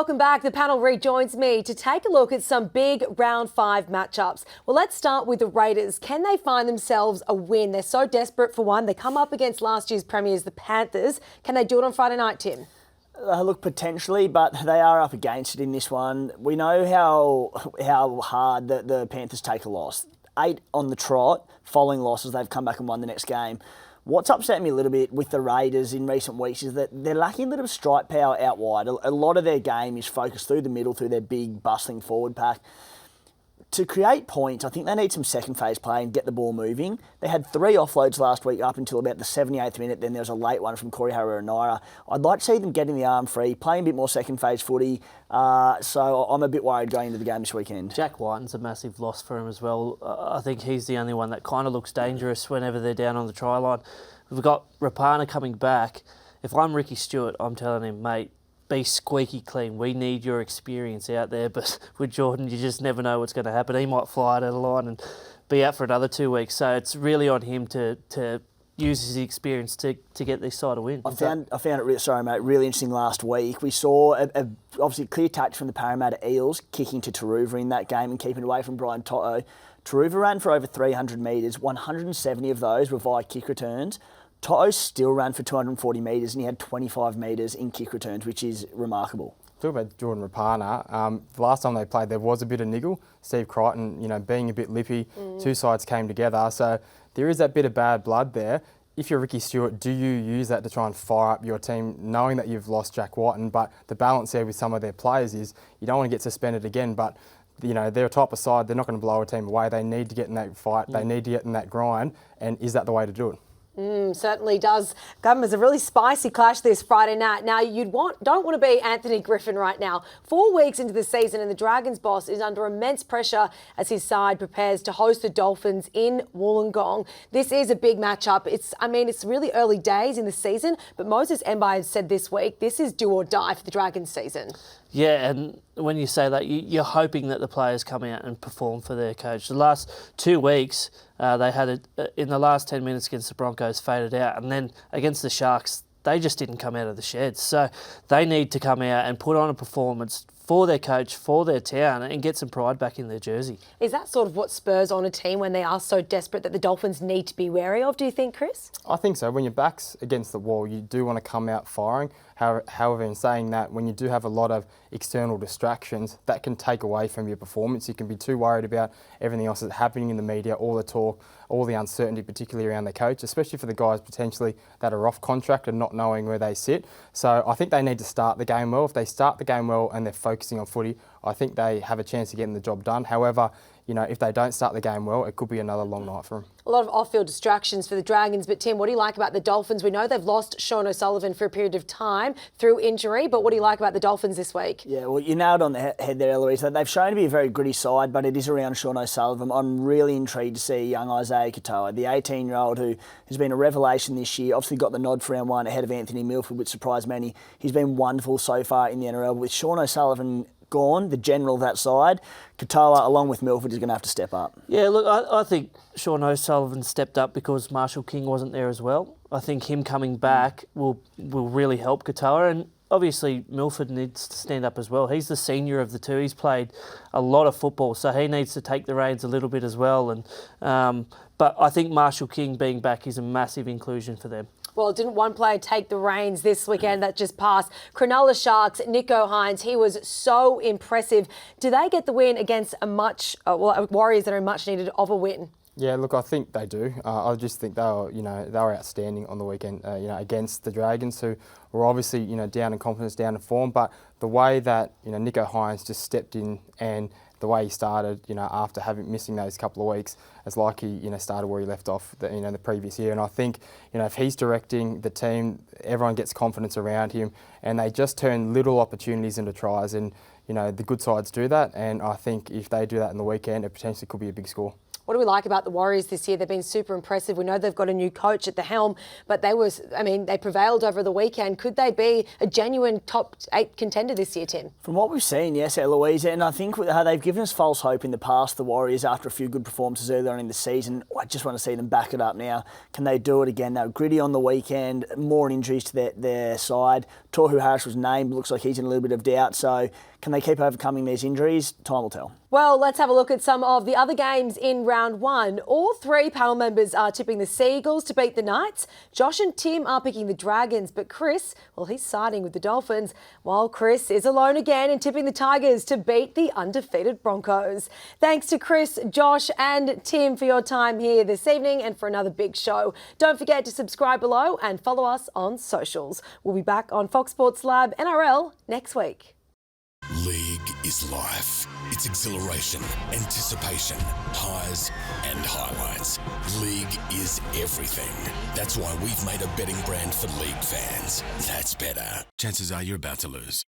welcome back. The panel rejoins me to take a look at some big round 5 matchups. Well, let's start with the Raiders. Can they find themselves a win? They're so desperate for one. They come up against last year's premiers, the Panthers. Can they do it on Friday night, Tim? Look, potentially, but they are up against it in this one. We know how hard the Panthers take a loss. 8 on the trot, following losses, they've come back and won the next game. What's upset me a little bit with the Raiders in recent weeks is that they're lacking a little bit of strike power out wide. A lot of their game is focused through the middle, through their big, bustling forward pack. To create points, I think they need some second phase play and get the ball moving. They had 3 offloads last week up until about the 78th minute. Then there was a late one from Corey Harawira-Naera. I'd like to see them getting the arm free, playing a bit more second phase footy. So I'm a bit worried going into the game this weekend. Jack Whiten's a massive loss for him as well. I think he's the only one that kind of looks dangerous whenever they're down on the try line. We've got Rapana coming back. If I'm Ricky Stewart, I'm telling him, mate, be squeaky clean. We need your experience out there. But with Jordan, you just never know what's going to happen. He might fly out of the line and be out for another 2 weeks. So it's really on him to use his experience to get this side a win. I found it really interesting last week. We saw obviously a clear touch from the Parramatta Eels kicking to Taruva in that game and keeping away from Brian Toto. Taruva ran for over 300 metres. 170 of those were via kick returns. Toto still ran for 240 metres and he had 25 metres in kick returns, which is remarkable. Talk about Jordan Rapana. The last time they played, there was a bit of niggle. Steve Crichton, being a bit lippy, 2 sides came together. So there is that bit of bad blood there. If you're Ricky Stewart, do you use that to try and fire up your team, knowing that you've lost Jack Whiten? But the balance there with some of their players is you don't want to get suspended again, but they're a type of side, they're not going to blow a team away. They need to get in that fight. They need to get in that grind. And is that the way to do it? Certainly does come as a really spicy clash this Friday night. Now, don't want to be Anthony Griffin right now. 4 weeks into the season and the Dragons boss is under immense pressure as his side prepares to host the Dolphins in Wollongong. This is a big matchup. It's really early days in the season, but Moses Mbye said this week, this is do or die for the Dragons season. Yeah, and when you say that, you're hoping that the players come out and perform for their coach. The last 2 weeks, they had in the last 10 minutes against the Broncos, faded out, and then against the Sharks, they just didn't come out of the sheds. So they need to come out and put on a performance for their coach, for their town, and get some pride back in their jersey. Is that sort of what spurs on a team when they are so desperate that the Dolphins need to be wary of, do you think, Chris? I think so. When your back's against the wall, you do want to come out firing. However, in saying that, when you do have a lot of external distractions, that can take away from your performance. You can be too worried about everything else that's happening in the media, all the talk, all the uncertainty, particularly around the coach, especially for the guys potentially that are off contract and not knowing where they sit. So I think they need to start the game well. If they start the game well and they're focusing on footy, I think they have a chance of getting the job done. However, if they don't start the game well, it could be another long night for them. A lot of off-field distractions for the Dragons, but Tim, what do you like about the Dolphins? We know they've lost Sean O'Sullivan for a period of time through injury, but what do you like about the Dolphins this week? Yeah, well, you nailed on the head there, Eloise. They've shown to be a very gritty side, but it is around Sean O'Sullivan. I'm really intrigued to see young Isaiah Katoa, the 18-year-old who has been a revelation this year, obviously got the nod for round 1 ahead of Anthony Milford, which surprised many. He's been wonderful so far in the NRL. With Sean O'Sullivan gone, the general of that side, Katoa, along with Milford, is going to have to step up. Yeah, look, I think Sean O'Sullivan stepped up because Marshall King wasn't there as well. I think him coming back will really help Katoa, and obviously Milford needs to stand up as well. He's the senior of the two. He's played a lot of football, so he needs to take the reins a little bit as well. And but I think Marshall King being back is a massive inclusion for them. Well, didn't one player take the reins this weekend that just passed? Cronulla Sharks, Nicho Hynes, he was so impressive. Do they get the win against Warriors that are much needed of a win? Yeah, look, I think they do. I just think they were outstanding on the weekend, against the Dragons, who were obviously, down in confidence, down in form. But the way that, Nicho Hynes just stepped in and the way he started, after missing those couple of weeks, it's like he, started where he left off, the previous year. And I think, if he's directing the team, everyone gets confidence around him, and they just turn little opportunities into tries. And the good sides do that. And I think if they do that in the weekend, it potentially could be a big score. what do we like about the Warriors this year? They've been super impressive. We know they've got a new coach at the helm, but they prevailed over the weekend. Could they be a genuine top 8 contender this year, Tim? From what we've seen, yes, Eloise, and I think they've given us false hope in the past, the Warriors, after a few good performances earlier on in the season. I just want to see them back it up now. Can they do it again? They were gritty on the weekend, more injuries to their side. Tohu Harris was named, looks like he's in a little bit of doubt, so can they keep overcoming these injuries? Time will tell. Well, let's have a look at some of the other games in round 1. All 3 panel members are tipping the Seagulls to beat the Knights. Josh and Tim are picking the Dragons, but Chris, well, he's siding with the Dolphins, while Chris is alone again and tipping the Tigers to beat the undefeated Broncos. Thanks to Chris, Josh and Tim for your time here this evening and for another big show. Don't forget to subscribe below and follow us on socials. We'll be back on Fox Sports Lab NRL next week. League is life. It's exhilaration, anticipation, highs and highlights. League is everything. That's why we've made a betting brand for League fans. That's better. Chances are you're about to lose.